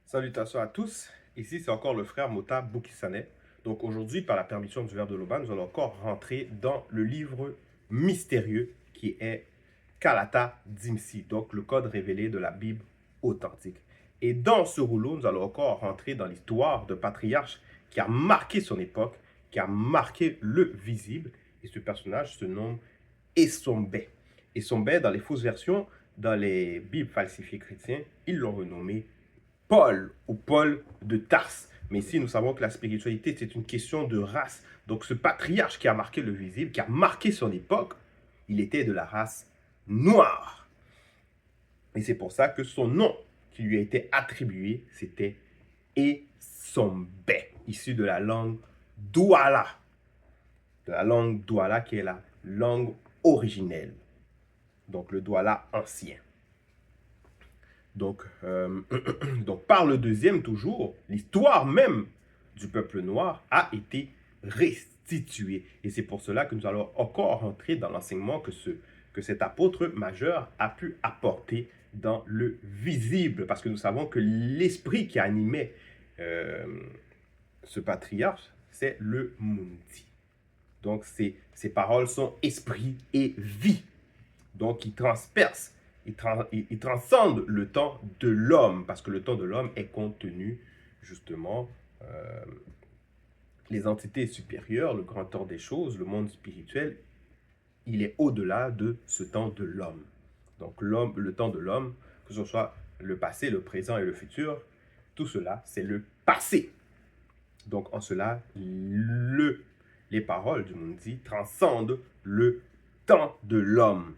Salutations à tous, ici c'est encore le frère Mota Boukissane. Donc aujourd'hui, par la permission du Verbe de l'Oba, nous allons encore rentrer dans le livre mystérieux qui est Kalata Dimsi, donc le code révélé de la Bible authentique. Et dans ce rouleau, nous allons encore rentrer dans l'histoire d'un patriarche qui a marqué son époque, qui a marqué le visible. Et ce personnage se nomme Essombe. Essombe, dans les fausses versions, dans les Bibles falsifiées chrétiennes, ils l'ont renommé Paul ou Paul de Tarse. Mais ici, nous savons que la spiritualité, c'est une question de race. Donc ce patriarche qui a marqué le visible, qui a marqué son époque, il était de la race noire. Et c'est pour ça que son nom qui lui a été attribué, c'était Essombe, issu de la langue Douala. De la langue Douala qui est la langue originelle. Donc le Douala ancien. Donc, donc par le deuxième toujours, l'histoire même du peuple noir a été restituée. Et c'est pour cela que nous allons encore rentrer dans l'enseignement que cet apôtre majeur a pu apporter dans le visible. Parce que nous savons que l'esprit qui animait ce patriarche, c'est le Mundi. Donc ces paroles sont esprit et vie. Donc ils transpercent, ils transcendent le temps de l'homme, parce que le temps de l'homme est contenu justement les entités supérieures, le grand temps des choses, le monde spirituel, il est au-delà de ce temps de l'homme. Donc l'homme, le temps de l'homme, que ce soit le passé, le présent et le futur, tout cela, c'est le passé. Donc en cela, les paroles du Mundi transcendent le temps de l'homme.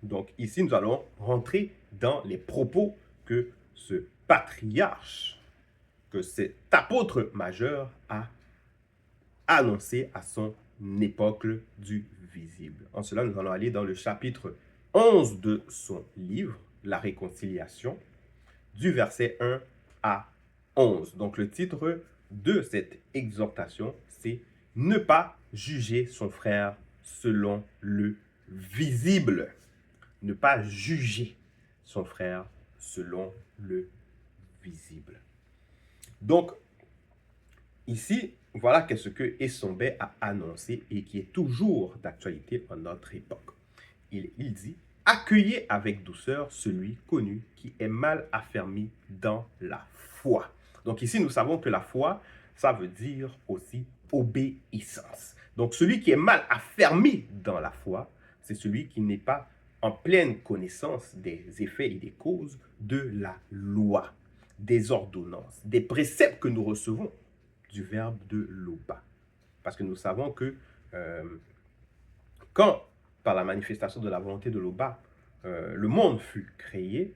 Donc ici, nous allons rentrer dans les propos que ce patriarche, que cet apôtre majeur a annoncé à son époque du visible. En cela, nous allons aller dans le chapitre 11 de son livre, La Réconciliation, du verset 1 à 11. Donc le titre de cette exhortation, c'est « Ne pas juger son frère selon le visible ». Ne pas juger son frère selon le visible. Donc, ici, voilà qu'est-ce que Essombe a annoncé et qui est toujours d'actualité en notre époque. Il dit « Accueillez avec douceur celui connu qui est mal affermi dans la foi. » Donc ici, nous savons que la foi, ça veut dire aussi obéissance. Donc celui qui est mal affermi dans la foi, c'est celui qui n'est pas en pleine connaissance des effets et des causes de la loi, des ordonnances, des préceptes que nous recevons du verbe de l'Oba. Parce que nous savons que quand, par la manifestation de la volonté de l'Oba, le monde fut créé,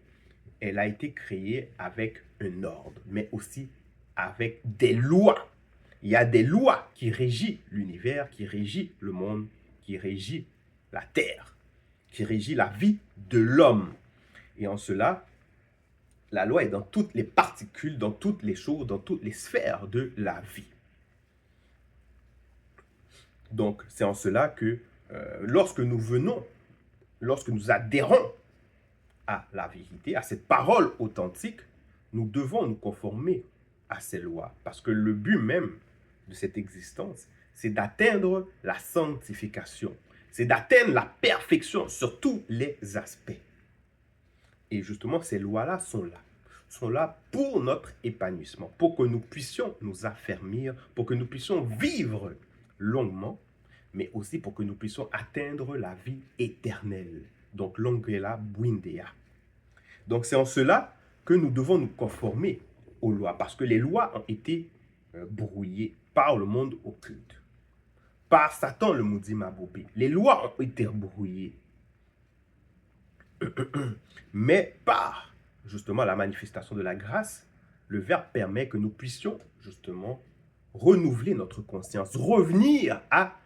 elle a été créée avec un ordre, mais aussi avec des lois. Il y a des lois qui régissent l'univers, qui régissent le monde, qui régissent la terre, qui régit la vie de l'homme. Et en cela, la loi est dans toutes les particules, dans toutes les choses, dans toutes les sphères de la vie. Donc, c'est en cela que lorsque nous venons, lorsque nous adhérons à la vérité, à cette parole authentique, nous devons nous conformer à ces lois. Parce que le but même de cette existence, c'est d'atteindre la sanctification. C'est d'atteindre la perfection sur tous les aspects. Et justement, ces lois-là sont là pour notre épanouissement, pour que nous puissions nous affermir, pour que nous puissions vivre longuement, mais aussi pour que nous puissions atteindre la vie éternelle. Donc, l'Ongela Bwindea. Donc, c'est en cela que nous devons nous conformer aux lois, parce que les lois ont été brouillées par le monde occulte, par Satan le maudit Mabobé. Les lois ont été brouillées, mais par justement la manifestation de la grâce, le Verbe permet que nous puissions justement renouveler notre conscience, revenir à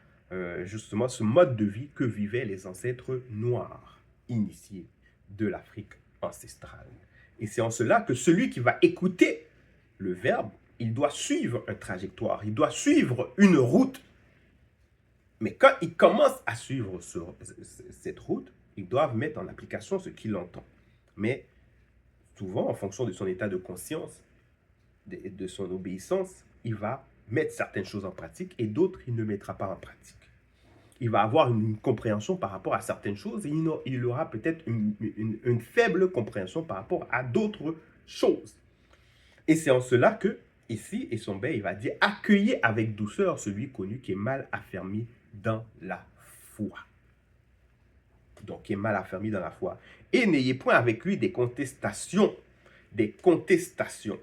justement ce mode de vie que vivaient les ancêtres noirs, initiés de l'Afrique ancestrale. Et c'est en cela que celui qui va écouter le Verbe, il doit suivre une trajectoire, il doit suivre une route. Mais quand il commence à suivre cette route, ils doivent mettre en application ce qu'il entend. Mais souvent, en fonction de son état de conscience, de son obéissance, il va mettre certaines choses en pratique et d'autres, il ne mettra pas en pratique. Il va avoir une compréhension par rapport à certaines choses et il aura peut-être une faible compréhension par rapport à d'autres choses. Et c'est en cela que, ici, Essombé, il va dire, accueillez avec douceur celui connu qui est mal affermi dans la foi. Donc, qui est mal affermi dans la foi. Et n'ayez point avec lui des contestations. Des contestations.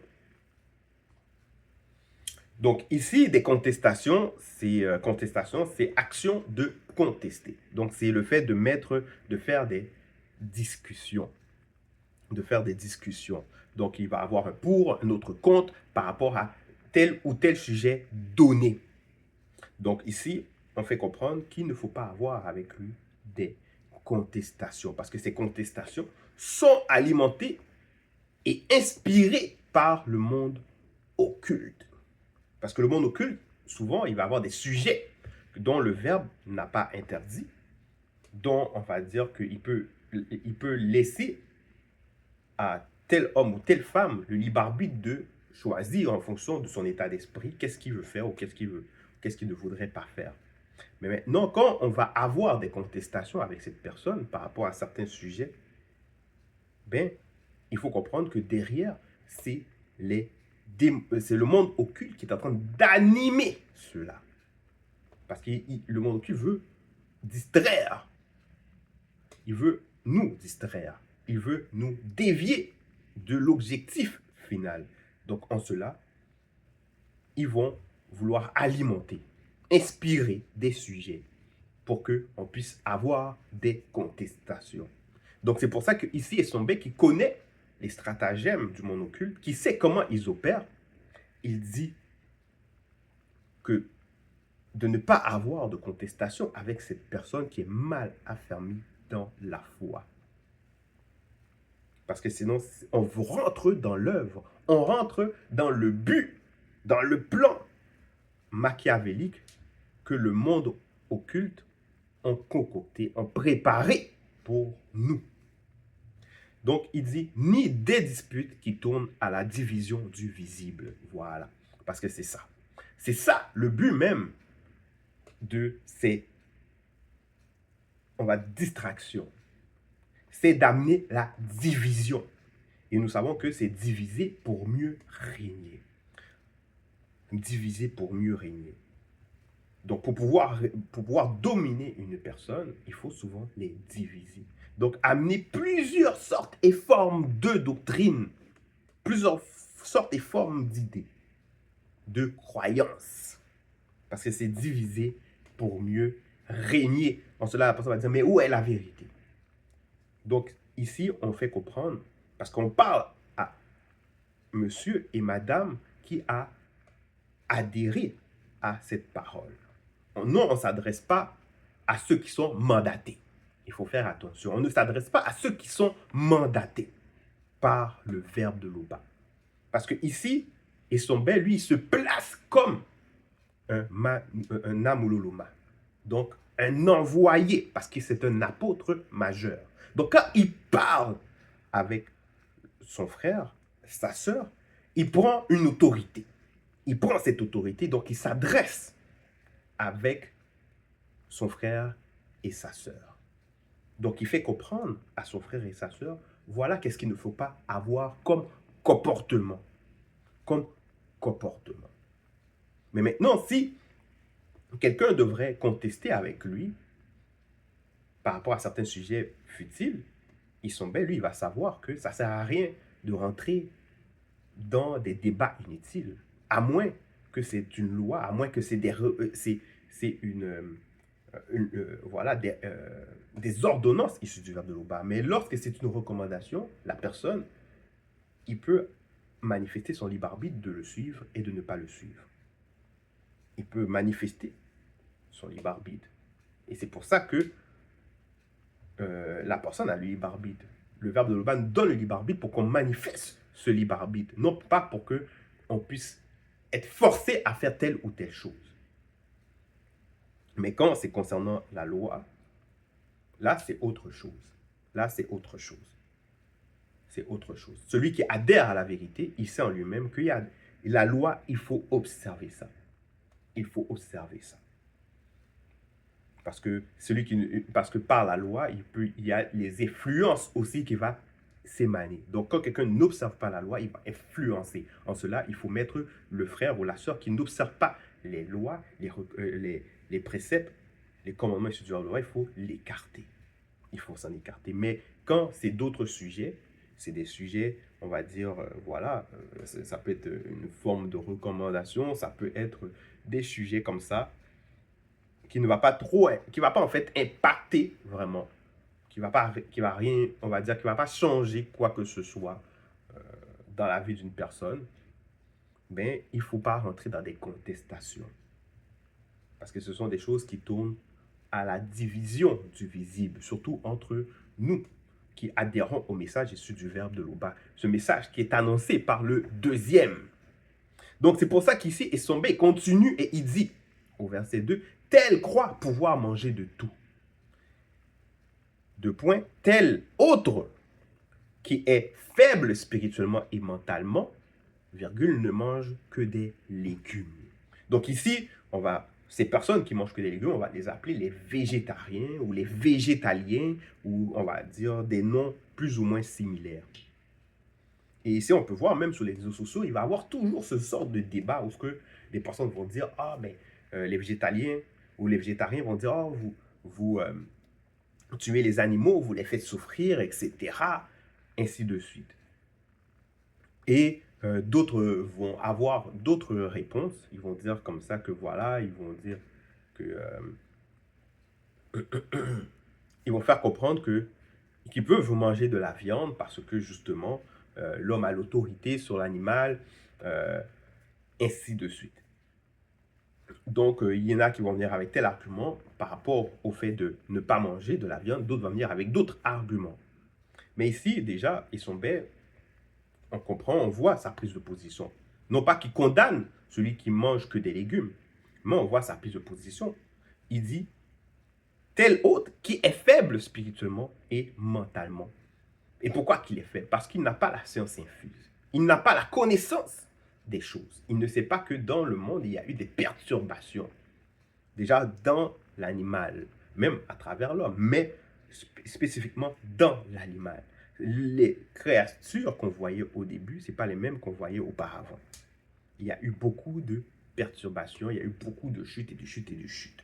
Donc, ici, des contestations, c'est action de contester. Donc, c'est le fait de faire des discussions. De faire des discussions. Donc, il va avoir un pour, un autre contre par rapport à tel ou tel sujet donné. Donc, ici, on fait comprendre qu'il ne faut pas avoir avec lui des contestations. Parce que ces contestations sont alimentées et inspirées par le monde occulte. Parce que le monde occulte, souvent, il va avoir des sujets dont le verbe n'a pas interdit, dont on va dire qu'il peut laisser à tel homme ou telle femme le libre arbitre de choisir en fonction de son état d'esprit qu'est-ce qu'il veut faire ou qu'est-ce qu'il ne voudrait pas faire. Mais maintenant, quand on va avoir des contestations avec cette personne par rapport à certains sujets, ben, il faut comprendre que derrière, c'est le monde occulte qui est en train d'animer cela. Parce que le monde occulte veut distraire. Il veut nous distraire. Il veut nous dévier de l'objectif final. Donc, en cela, ils vont vouloir alimenter, inspirer des sujets pour qu'on puisse avoir des contestations. Donc, c'est pour ça qu'ici, Essombé, qui connaît les stratagèmes du monde occulte, qui sait comment ils opèrent, il dit que de ne pas avoir de contestation avec cette personne qui est mal affermie dans la foi. Parce que sinon, on rentre dans l'œuvre, on rentre dans le but, dans le plan machiavélique que le monde occulte ont concocté, ont préparé pour nous. Donc, il dit, ni des disputes qui tournent à la division du visible. Voilà. Parce que c'est ça. C'est ça, le but même de ces, distractions. C'est d'amener la division. Et nous savons que c'est diviser pour mieux régner. Diviser pour mieux régner. Donc, pour pouvoir dominer une personne, il faut souvent les diviser. Donc, amener plusieurs sortes et formes de doctrines, plusieurs sortes et formes d'idées, de croyances. Parce que c'est diviser pour mieux régner. En cela, la personne va dire, mais où est la vérité? Donc, ici, on fait comprendre, parce qu'on parle à monsieur et madame qui a adhéré à cette parole. Non, on ne s'adresse pas à ceux qui sont mandatés. Il faut faire attention. On ne s'adresse pas à ceux qui sont mandatés par le verbe de l'Oba. Parce que ici, Essombé, lui, il se place comme un Namuloloma. Donc, un envoyé, parce que c'est un apôtre majeur. Donc, quand il parle avec son frère, sa sœur, il prend une autorité. Il prend cette autorité, donc il s'adresse avec son frère et sa sœur. Donc, il fait comprendre à son frère et sa sœur, voilà qu'est-ce qu'il ne faut pas avoir comme comportement. Comme comportement. Mais maintenant, si quelqu'un devrait contester avec lui par rapport à certains sujets futiles, lui, il va savoir que ça ne sert à rien de rentrer dans des débats inutiles, à moins que c'est une loi, à moins que c'est voilà, des ordonnances issues du verbe de l'Oba. Mais lorsque c'est une recommandation, la personne, il peut manifester son libre arbitre de le suivre et de ne pas le suivre. Il peut manifester son libre arbitre. Et c'est pour ça que la personne a le libre arbitre. Le verbe de l'Oba nous donne le libre arbitre pour qu'on manifeste ce libre arbitre, non pas pour qu'on puisse être forcé à faire telle ou telle chose. Mais quand c'est concernant la loi, là, c'est autre chose. Là, c'est autre chose. c'est autre chose. Celui qui adhère à la vérité, il sait en lui-même qu'il y a la loi, il faut observer ça. Il faut observer ça. Parce que, parce que par la loi, il y a les influences aussi qui vont s'émaner. Donc, quand quelqu'un n'observe pas la loi, il va influencer. En cela, il faut mettre le frère ou la sœur qui n'observe pas les lois, les préceptes, les commandements et de loi, il faut l'écarter. Il faut s'en écarter. Mais quand c'est d'autres sujets, c'est des sujets, on va dire, voilà, ça peut être une forme de recommandation, ça peut être des sujets comme ça, qui ne va pas trop, qui va pas en fait impacter vraiment, qui va rien, on va dire, qui va pas changer quoi que ce soit dans la vie d'une personne, ben il faut pas rentrer dans des contestations. Parce que ce sont des choses qui tournent à la division du visible, surtout entre nous qui adhérons au message issu du Verbe de l'Oba. Ce message qui est annoncé par le deuxième. Donc c'est pour ça qu'ici, Essombé continue et il dit, au verset 2, « Tel croit pouvoir manger de tout. » Deux points, « Tel autre qui est faible spirituellement et mentalement, virgule, ne mange que des légumes. » Donc ici, ces personnes qui mangent que des légumes, on va les appeler les végétariens ou les végétaliens, ou on va dire des noms plus ou moins similaires. Et ici, on peut voir, même sur les réseaux sociaux, il va y avoir toujours ce sort de débat où les personnes vont dire, ah, mais les végétaliens ou les végétariens vont dire, oh, vous tuez les animaux, vous les faites souffrir, etc. Ainsi de suite. Et d'autres vont avoir d'autres réponses. Ils vont dire comme ça que voilà, ils vont dire que... ils vont faire comprendre qu'ils peuvent manger de la viande parce que justement, l'homme a l'autorité sur l'animal, ainsi de suite. Donc, il y en a qui vont venir avec tel argument par rapport au fait de ne pas manger de la viande. D'autres vont venir avec d'autres arguments. Mais ici, déjà, ils sont bêtes. On comprend, on voit sa prise de position. Non pas qu'il condamne celui qui mange que des légumes, mais on voit sa prise de position. Il dit, tel autre qui est faible spirituellement et mentalement. Et pourquoi qu'il est faible? Parce qu'il n'a pas la science infuse. Il n'a pas la connaissance des choses. Il ne sait pas que dans le monde, il y a eu des perturbations. Déjà dans l'animal, même à travers l'homme, mais spécifiquement dans l'animal. Les créatures qu'on voyait au début, ce n'est pas les mêmes qu'on voyait auparavant. Il y a eu beaucoup de perturbations, il y a eu beaucoup de chutes et de chutes et de chutes.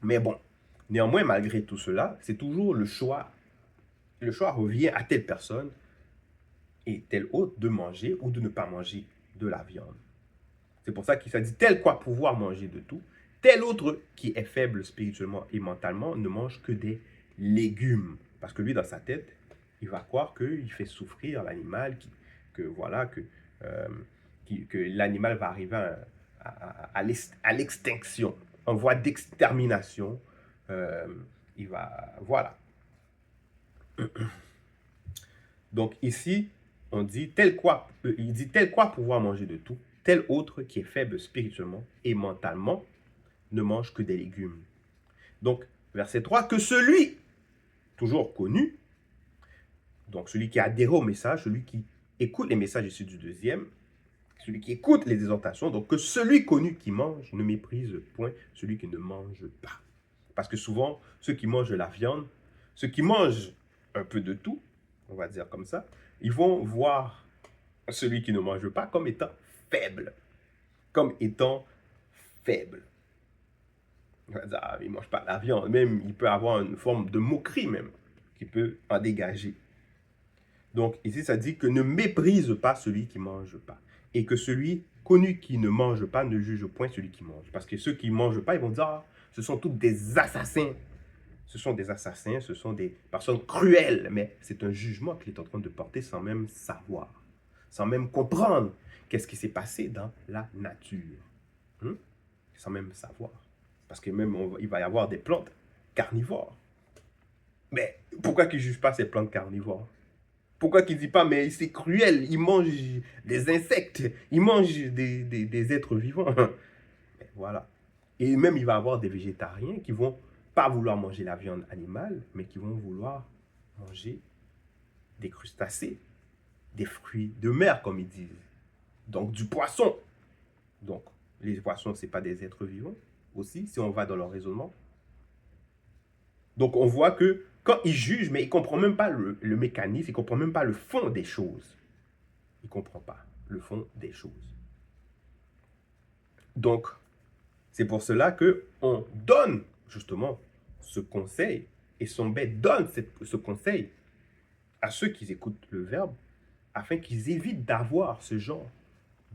Mais bon, néanmoins, malgré tout cela, c'est toujours le choix. Le choix revient à telle personne et telle autre de manger ou de ne pas manger de la viande. C'est pour ça qu'il s'est dit tel quoi pouvoir manger de tout, tel autre qui est faible spirituellement et mentalement ne mange que des légumes. Parce que lui, dans sa tête, il va croire qu'il fait souffrir l'animal, que l'animal va arriver à l'extinction, en voie d'extermination. Voilà. Donc ici, il dit tel quoi pouvoir manger de tout, tel autre qui est faible spirituellement et mentalement ne mange que des légumes. Donc, verset 3, que celui, toujours connu, donc celui qui adhère au message, celui qui écoute les messages issus du deuxième, celui qui écoute les exhortations, donc que celui connu qui mange ne méprise point celui qui ne mange pas. Parce que souvent, ceux qui mangent de la viande, ceux qui mangent un peu de tout, on va dire comme ça, ils vont voir celui qui ne mange pas comme étant faible. Comme étant faible. On va dire, il ne mange pas de la viande. Même, il peut avoir une forme de moquerie même, qui peut en dégager. Donc, ici, ça dit que ne méprise pas celui qui ne mange pas. Et que celui connu qui ne mange pas ne juge point celui qui mange. Parce que ceux qui ne mangent pas, ils vont dire, ah, ce sont tous des assassins. Ce sont des assassins, ce sont des personnes cruelles. Mais c'est un jugement qu'il est en train de porter sans même savoir, sans même comprendre qu'est-ce qui s'est passé dans la nature. Sans même savoir. Parce que même, il va y avoir des plantes carnivores. Mais pourquoi qu'il ne juge pas ces plantes carnivores? Pourquoi qu'il ne dit pas, mais c'est cruel, il mange des insectes, il mange des êtres vivants. Mais voilà. Et même, il va y avoir des végétariens qui ne vont pas vouloir manger la viande animale, mais qui vont vouloir manger des crustacés, des fruits de mer, comme ils disent. Donc, du poisson. Donc, les poissons, ce n'est pas des êtres vivants aussi, si on va dans leur raisonnement. Donc, on voit que quand il juge, mais il ne comprend même pas le mécanisme, il ne comprend même pas le fond des choses. Il ne comprend pas le fond des choses. Donc, c'est pour cela qu'on donne justement ce conseil, et Sombet donne ce conseil à ceux qui écoutent le verbe, afin qu'ils évitent d'avoir ce genre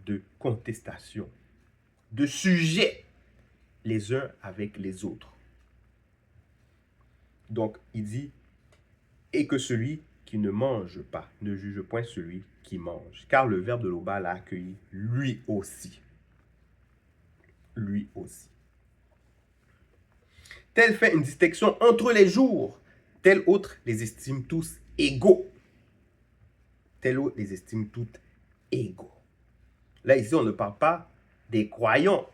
de contestation, de sujet les uns avec les autres. Donc, il dit, et que celui qui ne mange pas ne juge point celui qui mange, car le verbe de Loba l'a accueilli lui aussi. Lui aussi. Tel fait une distinction entre les jours, tel autre les estime tous égaux. Tel autre les estime toutes égaux. Là, ici, on ne parle pas des croyants,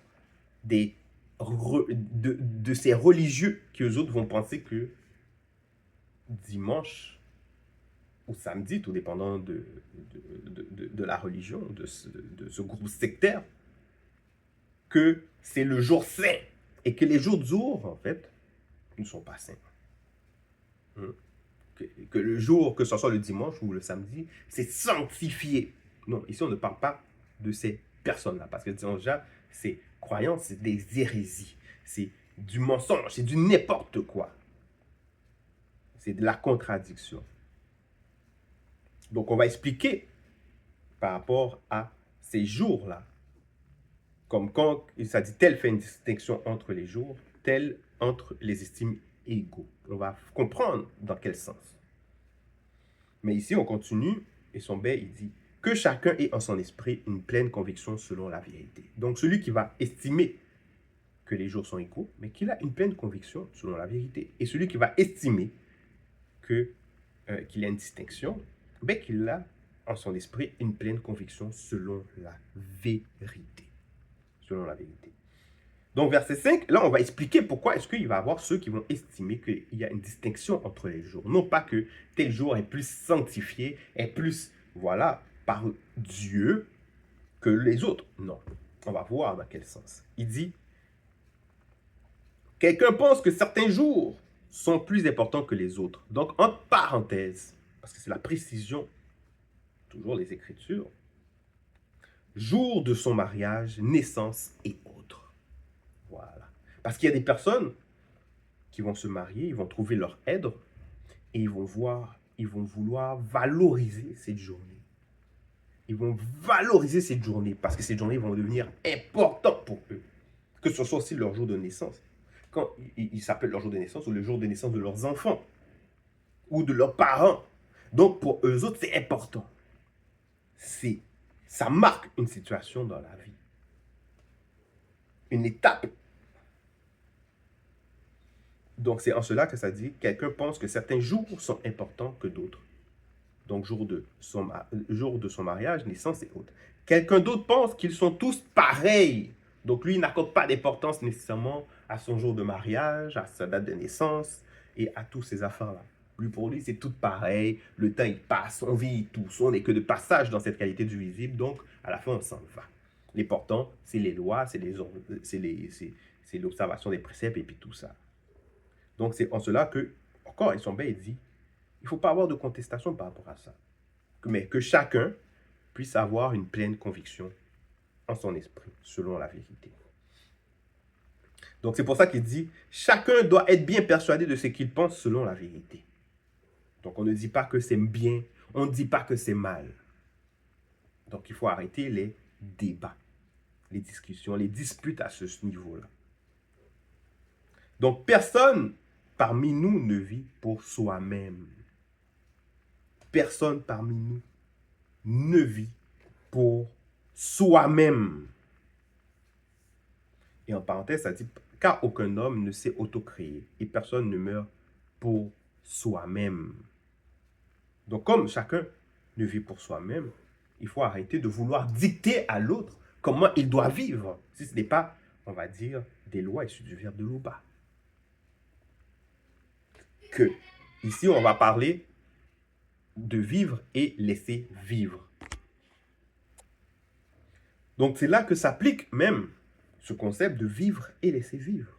de ces religieux qui, eux autres, vont penser que dimanche ou samedi, tout dépendant de la religion, de ce groupe sectaire, que c'est le jour saint et que les jours, en fait, ne sont pas saints. Que le jour, que ce soit le dimanche ou le samedi, c'est sanctifié. Non, ici, on ne parle pas de ces personnes-là, parce que déjà, ces croyances, c'est des hérésies, c'est du mensonge, c'est du n'importe quoi. C'est de la contradiction. Donc, on va expliquer par rapport à ces jours-là. Comme quand ça dit tel fait une distinction entre les jours, tel entre les estimes égaux. On va comprendre dans quel sens. Mais ici, on continue, et Sombet, il dit que chacun ait en son esprit une pleine conviction selon la vérité. Donc, celui qui va estimer que les jours sont égaux, mais qu'il a une pleine conviction selon la vérité. Et celui qui va estimer qu'il y a une distinction, ben, qu'il a en son esprit une pleine conviction selon la vérité. Selon la vérité. Donc, verset 5, là, on va expliquer pourquoi est-ce qu'il va y avoir ceux qui vont estimer qu'il y a une distinction entre les jours. Non pas que tel jour est plus sanctifié, est plus, voilà, par Dieu que les autres. Non. On va voir dans quel sens. Il dit, quelqu'un pense que certains jours sont plus importants que les autres. Donc, entre parenthèses, parce que c'est la précision, toujours les Écritures, jour de son mariage, naissance et autres. Voilà. Parce qu'il y a des personnes qui vont se marier, ils vont trouver leur aide et ils vont vouloir valoriser cette journée. Ils vont valoriser cette journée parce que ces journées vont devenir importantes pour eux. Que ce soit aussi leur jour de naissance. Quand ils s'appellent leur jour de naissance ou le jour de naissance de leurs enfants ou de leurs parents. Donc pour eux autres, c'est important. Ça marque une situation dans la vie. Une étape. Donc, c'est en cela que ça dit, quelqu'un pense que certains jours sont importants que d'autres. Donc, jour de son mariage, naissance et autres. Quelqu'un d'autre pense qu'ils sont tous pareils. Donc, lui, il n'accorde pas d'importance nécessairement à son jour de mariage, à sa date de naissance et à tous ces affaires-là. Pour lui, c'est tout pareil. Le temps, il passe. On vit tous. On n'est que de passage dans cette qualité du visible. Donc, à la fin, on s'en va. L'important, c'est les lois, c'est l'observation des préceptes et puis tout ça. Donc, c'est en cela que, encore, Sombet dit, il ne faut pas avoir de contestation par rapport à ça. Mais que chacun puisse avoir une pleine conviction en son esprit, selon la vérité. Donc, c'est pour ça qu'il dit, chacun doit être bien persuadé de ce qu'il pense selon la vérité. Donc, on ne dit pas que c'est bien, on ne dit pas que c'est mal. Donc, il faut arrêter les débats, les discussions, les disputes à ce niveau-là. Donc, personne parmi nous ne vit pour soi-même. Personne parmi nous ne vit pour soi-même. Et en parenthèse, ça dit, car aucun homme ne s'est auto-créé et personne ne meurt pour soi-même. Donc, comme chacun ne vit pour soi-même, il faut arrêter de vouloir dicter à l'autre comment il doit vivre. Si ce n'est pas, on va dire, des lois issues du verbe de Loba. Que ici, on va parler de vivre et laisser vivre. Donc c'est là que s'applique même ce concept de vivre et laisser vivre.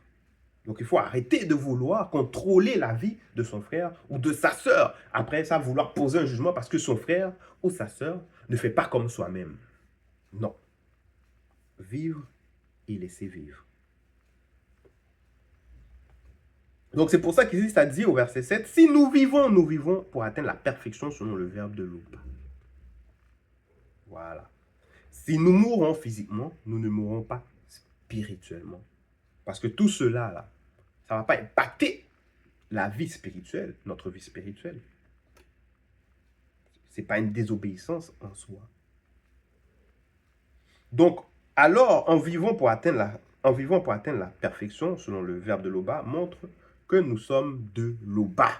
Donc il faut arrêter de vouloir contrôler la vie de son frère ou de sa sœur. Après ça, vouloir poser un jugement parce que son frère ou sa sœur ne fait pas comme soi-même. Non. Vivre et laisser vivre. Donc c'est pour ça qu'ici ça dit au verset 7, si nous vivons pour atteindre la perfection selon le verbe de Loba. Voilà. Si nous mourons physiquement, nous ne mourrons pas spirituellement. Parce que tout cela, là, ça ne va pas impacter la vie spirituelle, notre vie spirituelle. Ce n'est pas une désobéissance en soi. Donc, alors, en vivant pour atteindre la perfection, selon le verbe de Loba, montre que nous sommes de Loba.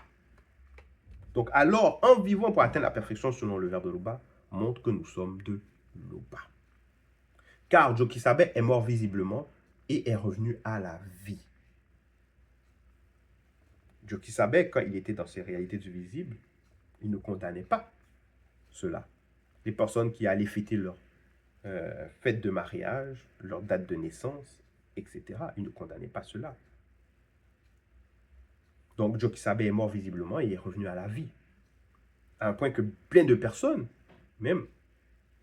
Donc, alors, en vivant pour atteindre la perfection, selon le verbe de Loba, montre que nous sommes de Loba. Car Jokisabe est mort visiblement et est revenu à la vie. Jokisabe, quand il était dans ces réalités du visible, il ne condamnait pas cela. Les personnes qui allaient fêter leur fête de mariage, leur date de naissance, etc., il ne condamnait pas cela. Donc Jokisabe est mort visiblement et est revenu à la vie. À un point que plein de personnes, même,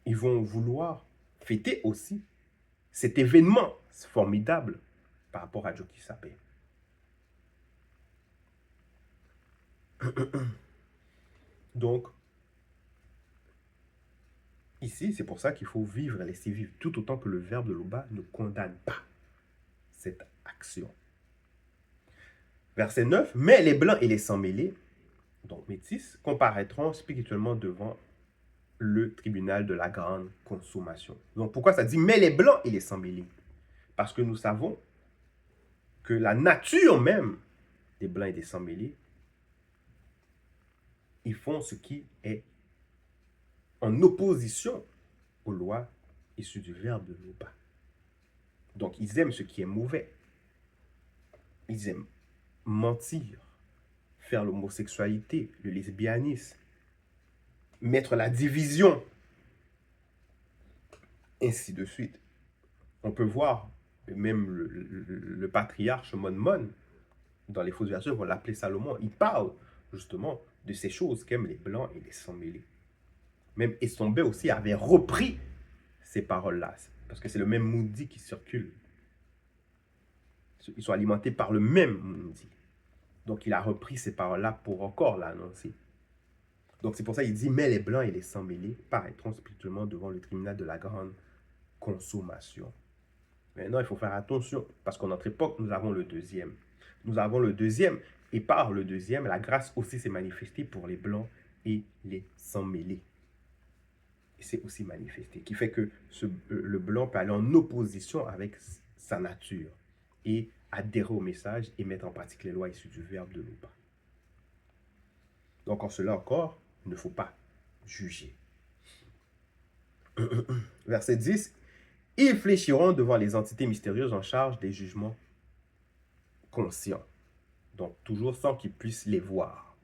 ils vont vouloir fêter aussi cet événement formidable par rapport à Jokisabe. Donc, ici, c'est pour ça qu'il faut vivre et laisser vivre, tout autant que le verbe de Loba ne condamne pas cette action. Verset 9, mais les blancs et les sans-mêlés, donc métis, comparaîtront spirituellement devant le tribunal de la grande consommation. Donc pourquoi ça dit mais les blancs et les sans-mêlés? Parce que nous savons que la nature même des blancs et des sans-mêlés, ils font ce qui est en opposition aux lois issues du verbe de Loba. Donc ils aiment ce qui est mauvais. Ils aiment mentir, faire l'homosexualité, le lesbianisme, mettre la division, ainsi de suite. On peut voir même le patriarche Mon, dans les fausses versions, on va l'appeler Salomon. Il parle justement de ces choses qu'aiment les blancs et les sans-mêlés. Même Essombé aussi avait repris ces paroles-là, parce que c'est le même Mundi qui circule. Ils sont alimentés par le même Mundi. Donc il a repris ces paroles-là pour encore l'annoncer. Donc c'est pour ça qu'il dit, mais les blancs et les sans-mêlés paraîtront spirituellement devant le tribunal de la grande consommation. Maintenant, il faut faire attention, parce qu'en notre époque, nous avons le deuxième. Nous avons le deuxième, et par le deuxième, la grâce aussi s'est manifestée pour les blancs et les sans-mêlés. Et c'est aussi manifesté, qui fait que le blanc peut aller en opposition avec sa nature et adhérer au message et mettre en pratique les lois issues du verbe de Loba. Donc en cela encore, il ne faut pas juger. Verset 10. Ils fléchiront devant les entités mystérieuses en charge des jugements conscients. Donc toujours sans qu'ils puissent les voir.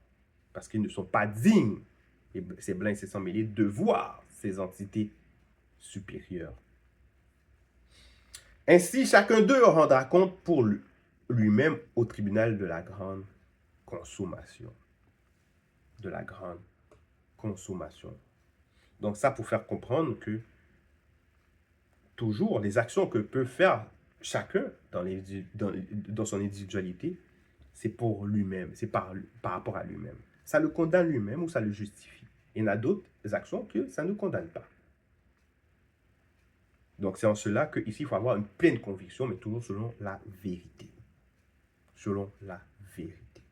Parce qu'ils ne sont pas dignes, ces blancs et ces sans-mêlés, de voir ces entités supérieures. Ainsi, chacun d'eux rendra compte pour lui-même au tribunal de la grande consommation. De la grande consommation. Donc ça pour faire comprendre que toujours les actions que peut faire chacun dans son individualité, c'est pour lui-même, c'est par rapport à lui-même. Ça le condamne lui-même ou ça le justifie. Il y en a d'autres actions que ça ne condamne pas. Donc c'est en cela qu'ici, il faut avoir une pleine conviction, mais toujours selon la vérité. Selon la vérité.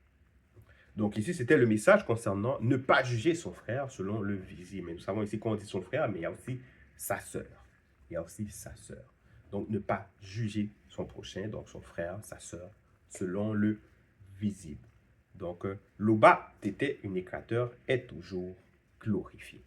Donc ici, c'était le message concernant ne pas juger son frère selon le visible. Mais nous savons ici qu'on dit son frère, mais il y a aussi sa sœur. Il y a aussi sa sœur. Donc ne pas juger son prochain, donc son frère, sa sœur, selon le visible. Donc Loba, Tété, unicateur, est toujours glorifié.